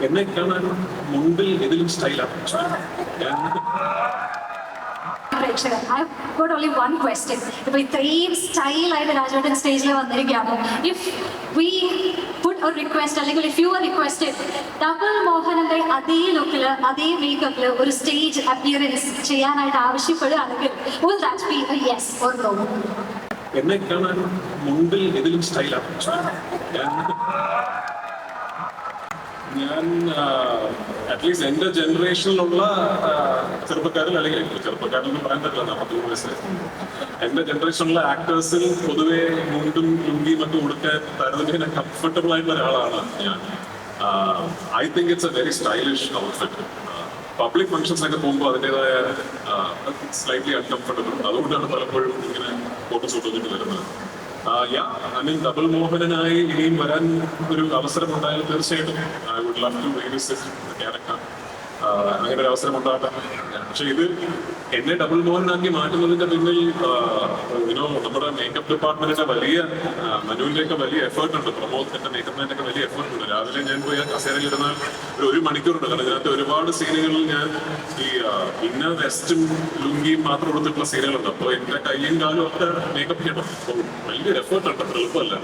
എന്നെ കാണാൻ മുൻപിൽ ഇതിലും സ്റ്റൈലാണ്. പ്രേക്ഷകർ, I got only one question. ഇപ്പൊ ഇത്രയും സ്റ്റൈലായിട്ട് രാജവേട്ടൻ സ്റ്റേജിൽ വന്നിരിക്കുകയാണ്. If we put a request, അല്ലെങ്കിൽ if you are requested double മോഹനന്റെ അതേ ലുക്കില് അതേ മേക്കപ്പില് ഒരു സ്റ്റേജ് അപ്പിയറൻസ് ചെയ്യാനായിട്ട് ആവശ്യപ്പെടുകയാണെങ്കിൽ will that be a yes or no? എന്നെ കാണാൻ മുൻപിൽ ഇതിലും സ്റ്റൈലാണ്. ഞാൻ അറ്റ്ലീസ്റ്റ് എന്റെ ജനറേഷനിലുള്ള ചെറുപ്പക്കാരിൽ, അല്ലെങ്കിൽ ചെറുപ്പക്കാരിലൊന്നും പറയാൻ പറ്റില്ല, 40 വയസ്സ്, എന്റെ ജനറേഷനിലുള്ള ആക്ടേഴ്സിൽ പൊതുവെ മുണ്ടും ലുങ്കിയും ഒക്കെ കൊടുക്കാൻ താരതമ്യേന കംഫർട്ടബിൾ ആയിട്ടുള്ള ഒരാളാണ് ഞാൻ. I think it's a very stylish outfit. Public ഫംഗ്ഷൻസിനൊക്കെ പോകുമ്പോൾ അതിൻ്റെതായ സ്ലൈറ്റ്ലി അൺകംഫർട്ടബിൾ. അതുകൊണ്ടാണ് പലപ്പോഴും ഇങ്ങനെ ഫോട്ടോസ് ഇട്ടിട്ട് വരുന്നത്. ഐ മീൻ ഡബിൾ മോഹനനായി ഇനിയും വരാൻ ഒരു അവസരം ഉണ്ടായാലും തീർച്ചയായിട്ടും I would love to revisit the character. അങ്ങനെ ഒരു അവസരം ഉണ്ടാകട്ടെ. പക്ഷെ ഇത് എന്നെ ഡബിൾ മോഹനാക്കി മാറ്റുന്നതിന്റെ പിന്നിൽ നമ്മുടെ മേക്കപ്പ് ഡിപ്പാർട്ട്മെന്റിന്റെ വലിയ മനുവിന്റെയൊക്കെ വലിയ എഫേർട്ട് ഉണ്ട്. പ്രമോദത്തിന്റെ മേക്കപ്പ് മാനൊക്കെ വലിയ എഫേർട്ട് ഉണ്ട്. രാവിലെ ഞാൻ പോയി ആ കസേരയിൽ ഇരുന്നാൽ ഒരു മണിക്കൂറുണ്ട്. കാരണം ഇതിനകത്ത് ഒരുപാട് സീനുകളിൽ ഞാൻ ഈ ഇന്ന വെസ്റ്റും ലുങ്കിയും മാത്രം കൊടുത്തിട്ടുള്ള സീനുകളുണ്ട്. അപ്പോൾ എന്റെ കയ്യും കാലും ഒക്കെ മേക്കപ്പ് ചെയ്യണം. അപ്പോൾ വലിയൊരു എഫേർട്ട് ഉണ്ട്, എളുപ്പമല്ല.